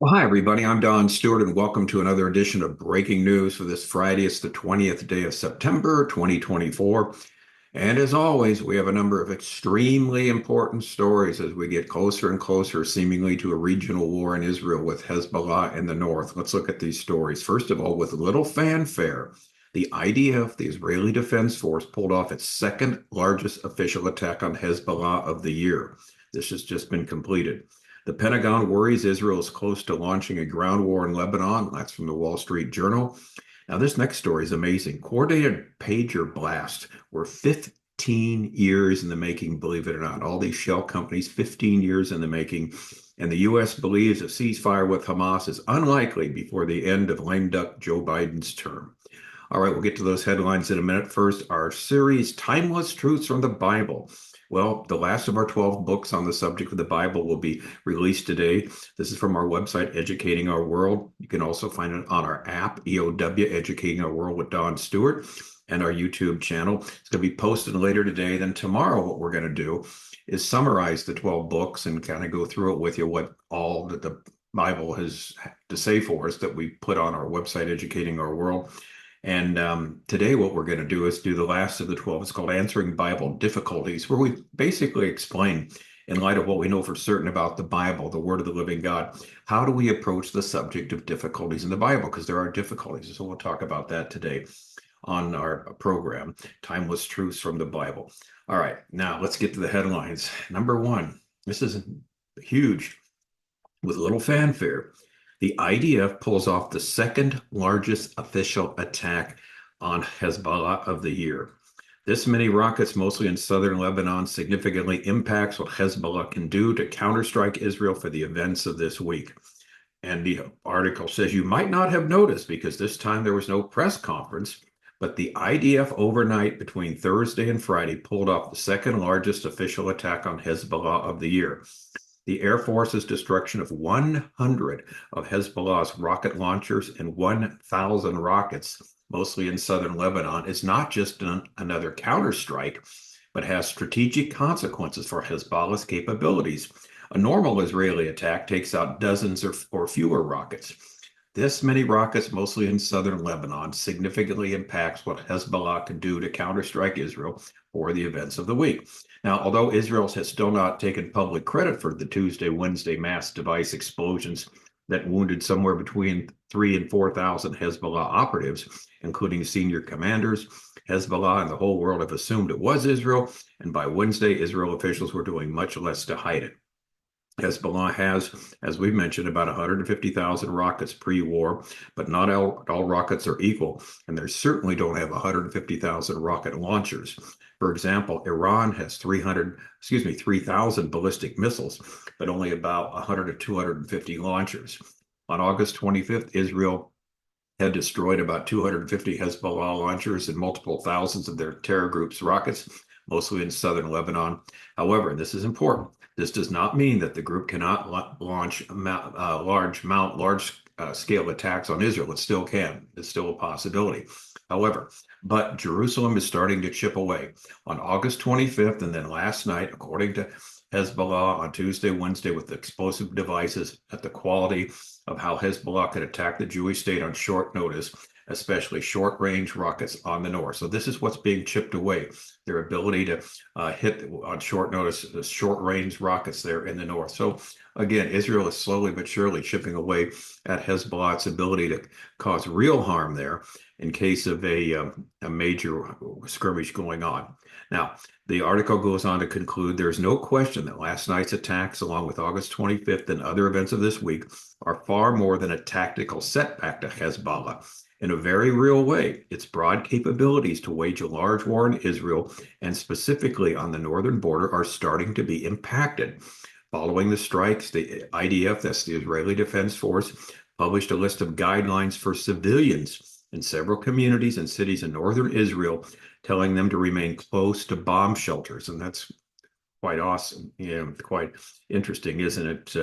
Well, hi, everybody. I'm Don Stewart, and welcome to another edition of Breaking News for this Friday. It's the 20th day of September, 2024. And as always, we have a number of extremely important stories as we get closer and closer, seemingly to a regional war in Israel with Hezbollah in the north. Let's look at these stories. First of all, with little fanfare, the IDF, the Israeli Defense Force, pulled off its second largest official attack on Hezbollah of the year. This has just been completed. The Pentagon worries Israel is close to launching a ground war in Lebanon. That's from the Wall Street Journal. Now, this next story is amazing. Coordinated pager blasts were 15 years in the making, believe it or not. All these shell companies, 15 years in the making. And the U.S. believes a ceasefire with Hamas is unlikely before the end of lame duck Joe Biden's term. All right, we'll get to those headlines in a minute. First, our series, Timeless Truths from the Bible. Well, the last of our 12 books on the subject of the Bible will be released today. This is from our website, Educating Our World. You can also find it on our app, EOW, Educating Our World with Don Stewart, and our YouTube channel. It's going to be posted later today. Then tomorrow, what we're going to do is summarize the 12 books and kind of go through it with you, what all that the Bible has to say for us that we put on our website, Educating Our World. And today, what we're going to do is do the last of the 12. It's called Answering Bible Difficulties, where we basically explain, in light of what we know for certain about the Bible, the Word of the living God, how do we approach the subject of difficulties in the Bible? Because there are difficulties. So we'll talk about that today on our program, Timeless Truths from the Bible. All right, now let's get to the headlines. Number one, this is huge with little fanfare. The IDF pulls off the second largest official attack on Hezbollah of the year. This many rockets, mostly in southern Lebanon, significantly impacts what Hezbollah can do to counterstrike Israel for the events of this week. And the article says you might not have noticed because this time there was no press conference, but the IDF overnight between Thursday and Friday pulled off the second largest official attack on Hezbollah of the year. The Air Force's destruction of 100 of Hezbollah's rocket launchers and 1,000 rockets, mostly in southern Lebanon, is not just another counterstrike, but has strategic consequences for Hezbollah's capabilities. A normal Israeli attack takes out dozens or fewer rockets. This many rockets, mostly in southern Lebanon, significantly impacts what Hezbollah can do to counterstrike Israel for the events of the week. Now, although Israel has still not taken public credit for the Tuesday, Wednesday mass device explosions that wounded somewhere between 3,000 and 4,000 Hezbollah operatives, including senior commanders, Hezbollah and the whole world have assumed it was Israel, and by Wednesday, Israel officials were doing much less to hide it. Hezbollah has, as we've mentioned, about 150,000 rockets pre-war, but not all rockets are equal, and they certainly don't have 150,000 rocket launchers. For example, Iran has 3,000 ballistic missiles, but only about 100 to 250 launchers. On August 25th, Israel had destroyed about 250 Hezbollah launchers and multiple thousands of their terror group's rockets, mostly in southern Lebanon. However, this is important. This does not mean that the group cannot launch large scale attacks on Israel. It still can. It's still a possibility. However, but Jerusalem is starting to chip away. On August 25th and then last night, according to Hezbollah, on Tuesday, Wednesday, with explosive devices at the quality of how Hezbollah could attack the Jewish state on short notice, especially short-range rockets on the north. So this is what's being chipped away, their ability to hit on short notice, the short-range rockets there in the north. So again, Israel is slowly but surely chipping away at Hezbollah's ability to cause real harm there in case of a major skirmish going on. Now, the article goes on to conclude there's no question that last night's attacks, along with August 25th and other events of this week, are far more than a tactical setback to Hezbollah. In a very real way, its broad capabilities to wage a large war in Israel, and specifically on the northern border, are starting to be impacted. Following the strikes, the IDF, that's the Israeli Defense Force, published a list of guidelines for civilians in several communities and cities in northern Israel, telling them to remain close to bomb shelters. And that's quite awesome, quite interesting, isn't it?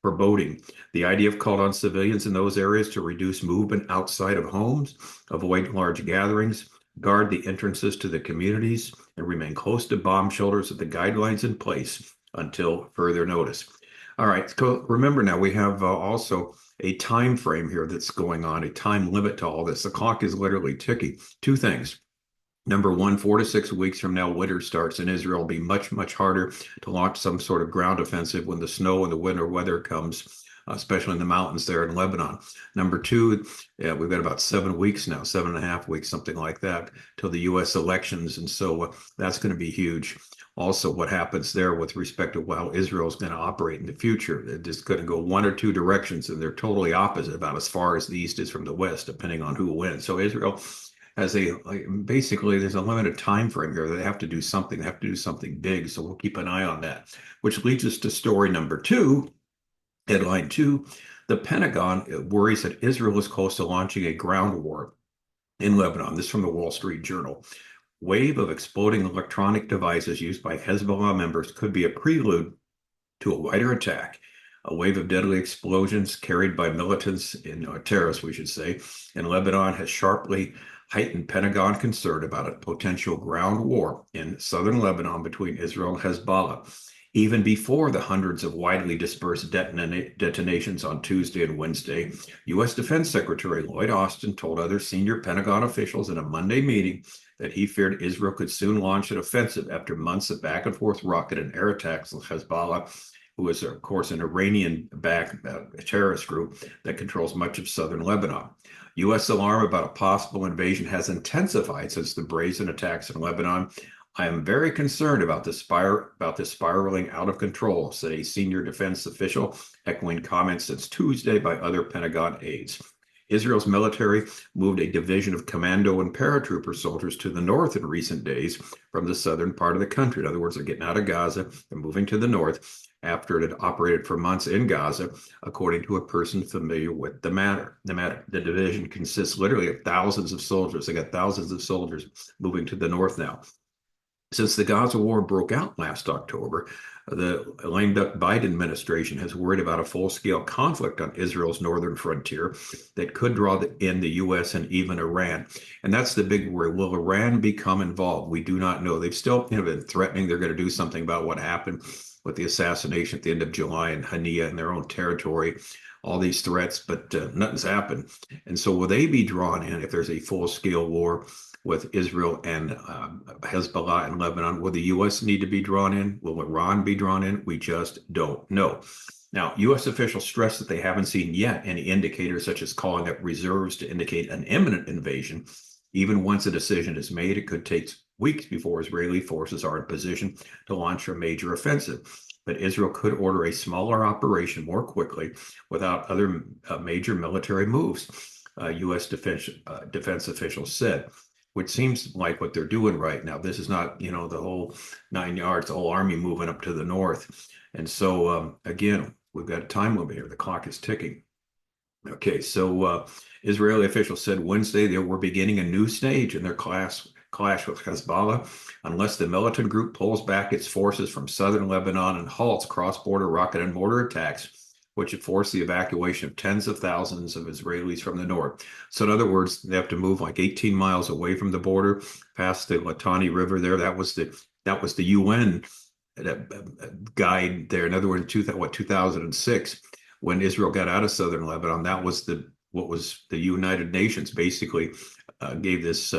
Foreboding. The IDF called on civilians in those areas to reduce movement outside of homes, avoid large gatherings, guard the entrances to the communities, and remain close to bomb shelters with the guidelines in place until further notice. All right. So remember now, we have also a time frame here that's going on, a time limit to all this. The clock is literally ticking. Two things. Number one, 4 to 6 weeks from now, winter starts in Israel. It'll be much, much harder to launch some sort of ground offensive when the snow and the winter weather comes, especially in the mountains there in Lebanon. Number two, yeah, we've got about 7 weeks now, 7.5 weeks, something like that, till the U.S. elections. And so that's going to be huge. Also, what happens there with respect to how Israel is going to operate in the future. It's just going to go one or two directions, and they're totally opposite about as far as the East is from the West, depending on who wins. So Israel as a basically there's a limited time frame here. They have to do something. They have to do something big. So we'll keep an eye on that. Which leads us to story number two, headline two. The Pentagon worries that Israel is close to launching a ground war in Lebanon. This is from the Wall Street Journal. Wave of exploding electronic devices used by Hezbollah members could be a prelude to a wider attack. A wave of deadly explosions carried by militants in terrorists, we should say, in Lebanon has sharply heightened Pentagon concern about a potential ground war in southern Lebanon between Israel and Hezbollah, even before the hundreds of widely dispersed detonations on Tuesday and Wednesday. U.S. Defense Secretary Lloyd Austin told other senior Pentagon officials in a Monday meeting that he feared Israel could soon launch an offensive after months of back and forth rocket and air attacks with Hezbollah, who is, of course, an Iranian-backed terrorist group that controls much of southern Lebanon. U.S. alarm about a possible invasion has intensified since the brazen attacks in Lebanon. I am very concerned about this spiraling out of control, said a senior defense official, echoing comments since Tuesday by other Pentagon aides. Israel's military moved a division of commando and paratrooper soldiers to the north in recent days from the southern part of the country. In other words, they're getting out of Gaza and moving to the north after it had operated for months in Gaza, according to a person familiar with the matter. The division consists literally of thousands of soldiers. They got thousands of soldiers moving to the north now. Since the Gaza war broke out last October, the lame duck Biden administration has worried about a full-scale conflict on Israel's northern frontier that could draw in the U.S. and even Iran. And that's the big worry. Will Iran become involved? We do not know. They've still been threatening they're going to do something about what happened with the assassination at the end of July in Hania in their own territory. All these threats, but nothing's happened. And so will they be drawn in if there's a full-scale war with Israel and Hezbollah and Lebanon? Will the U.S. need to be drawn in? Will Iran be drawn in? We just don't know. Now, U.S. officials stress that they haven't seen yet any indicators such as calling up reserves to indicate an imminent invasion. Even once a decision is made, it could take weeks before Israeli forces are in position to launch a major offensive. But Israel could order a smaller operation more quickly without other major military moves, U.S. defense officials said, which seems like what they're doing right now. This is not, the whole 9 yards, the whole army moving up to the north. And so, again, we've got a time limit here. The clock is ticking. Okay, so Israeli officials said Wednesday they were beginning a new stage in their clash with Hezbollah unless the militant group pulls back its forces from southern Lebanon and halts cross-border rocket and mortar attacks, which would force the evacuation of tens of thousands of Israelis from the north. So in other words, they have to move like 18 miles away from the border, past the Litani River there. That was the UN guide there. In other words, 2006, when Israel got out of southern Lebanon, that was what was the United Nations basically gave this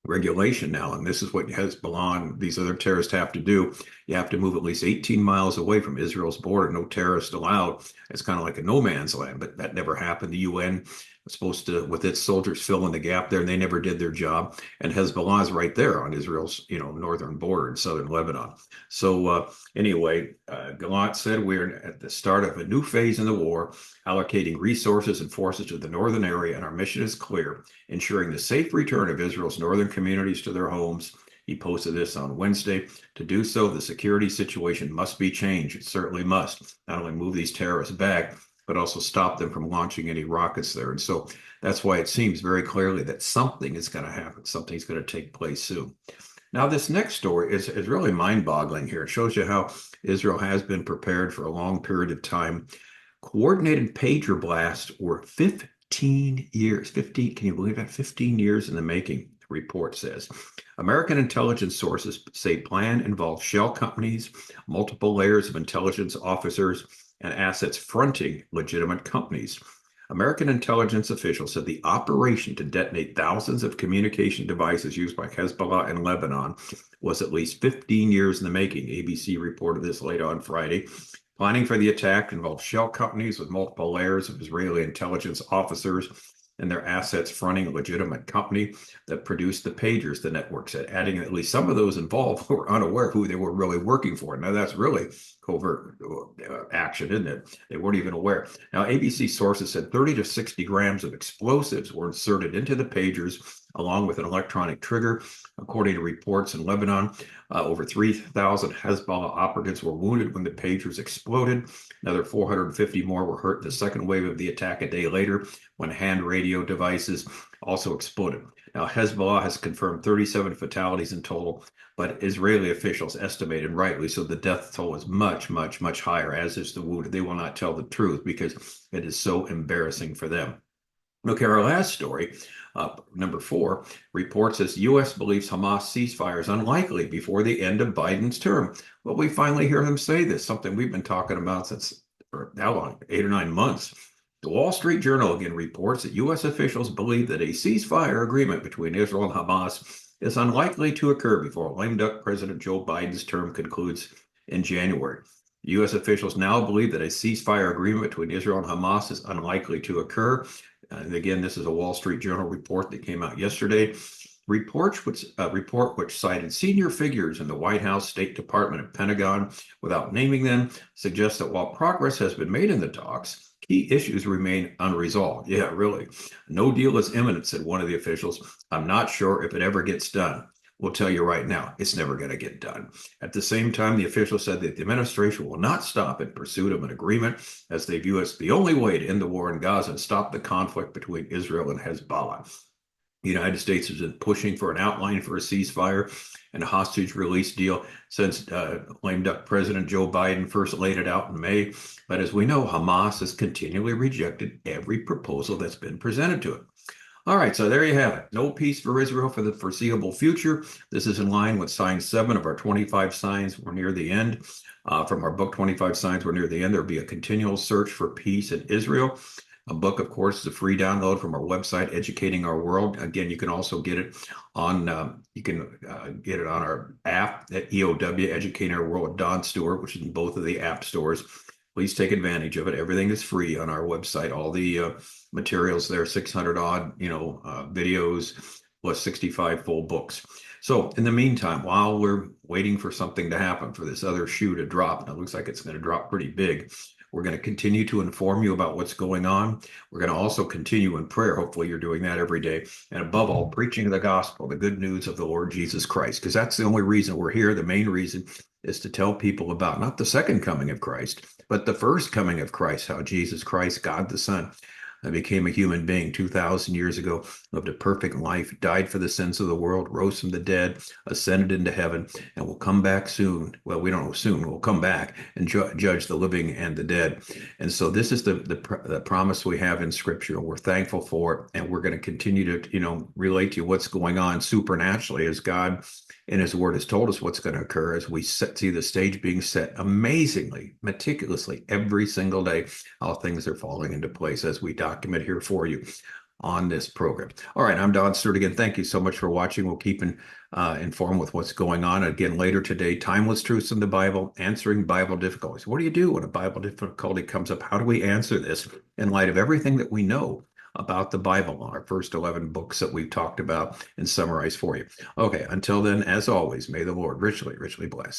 regulation now, and this is what Hezbollah and these other terrorists have to do. You have to move at least 18 miles away from Israel's border. No terrorists allowed. It's kind of like a no man's land, but that never happened. The UN was supposed to, with its soldiers, fill in the gap there, and they never did their job. And Hezbollah is right there on Israel's, northern border in southern Lebanon. So anyway, Gallant said we're at the start of a new phase in the war, allocating resources and forces to the northern area, and our mission is clear: ensuring the safe return of Israel's northern communities to their homes. He posted this on Wednesday. To do so, the security situation must be changed. It certainly must. Not only move these terrorists back, but also stop them from launching any rockets there. And so that's why it seems very clearly that something is going to happen. Something's going to take place soon. Now, this next story is really mind-boggling here. It shows you how Israel has been prepared for a long period of time. Coordinated pager blasts were 15 years. 15, can you believe that? 15 years in the making report says. American intelligence sources say plan involves shell companies, multiple layers of intelligence officers, and assets fronting legitimate companies. American intelligence officials said the operation to detonate thousands of communication devices used by Hezbollah in Lebanon was at least 15 years in the making. ABC reported this late on Friday. Planning for the attack involved shell companies with multiple layers of Israeli intelligence officers and their assets fronting a legitimate company that produced the pagers, the network said, adding at least some of those involved were unaware who they were really working for. Now, that's really covert action, isn't it? They weren't even aware. Now, ABC sources said 30 to 60 grams of explosives were inserted into the pagers along with an electronic trigger. According to reports in Lebanon, over 3,000 Hezbollah operatives were wounded when the pagers exploded. Another 450 more were hurt in the second wave of the attack a day later when hand radio devices also exploded. Now, Hezbollah has confirmed 37 fatalities in total, but Israeli officials estimated, rightly so, the death toll is much, much, much higher, as is the wounded. They will not tell the truth because it is so embarrassing for them. Okay, our last story, number 4, reports says U.S. believes Hamas ceasefire is unlikely before the end of Biden's term. Well, we finally hear them say this, something we've been talking about since, for how long, 8 or 9 months. The Wall Street Journal again reports that U.S. officials believe that a ceasefire agreement between Israel and Hamas is unlikely to occur before lame duck President Joe Biden's term concludes in January. U.S. officials now believe that a ceasefire agreement between Israel and Hamas is unlikely to occur. And again, this is a Wall Street Journal report that came out yesterday. Report which cited senior figures in the White House, State Department, and Pentagon, without naming them, suggests that while progress has been made in the talks, key issues remain unresolved. Yeah, really. No deal is imminent, said one of the officials. I'm not sure if it ever gets done. We'll tell you right now, it's never going to get done. At the same time, the official said that the administration will not stop in pursuit of an agreement, as they view as the only way to end the war in Gaza and stop the conflict between Israel and Hezbollah. The United States has been pushing for an outline for a ceasefire and a hostage release deal since lame duck President Joe Biden first laid it out in May. But as we know, Hamas has continually rejected every proposal that's been presented to it. All right, so there you have it. No peace for Israel for the foreseeable future. This is in line with sign 7 of our 25 signs. We're near the end. From our book, 25 Signs, we're near the end. There'll be a continual search for peace in Israel. A book, of course, is a free download from our website, Educating Our World. Again, you can also get it on our app at EOW, Educating Our World with Don Stewart, which is in both of the app stores. Please take advantage of it. Everything is free on our website. All the materials there, 600 odd, videos, plus 65 full books. So in the meantime, while we're waiting for something to happen, for this other shoe to drop, and it looks like it's going to drop pretty big, we're going to continue to inform you about what's going on. We're going to also continue in prayer. Hopefully you're doing that every day. And above all, preaching the gospel, the good news of the Lord Jesus Christ, because that's the only reason we're here. The main reason is to tell people about not the second coming of Christ, but the first coming of Christ, how Jesus Christ, God the Son, became a human being 2,000 years ago, lived a perfect life, died for the sins of the world, rose from the dead, ascended into heaven, and will come back soon. Well, we don't know soon. We'll come back and judge the living and the dead. And so this is the promise we have in Scripture. We're thankful for it, and we're going to continue to relate to you what's going on supernaturally as God in His Word has told us what's going to occur as we see the stage being set amazingly, meticulously every single day, how things are falling into place as we document here for you on this program. All right, I'm Don Stewart again. Thank you so much for watching. We'll keep informed with what's going on. Again, later today, timeless truths in the Bible, answering Bible difficulties. What do you do when a Bible difficulty comes up? How do we answer this in light of everything that we know about the Bible, our first 11 books that we've talked about and summarized for you? Okay, until then, as always, may the Lord richly, richly bless.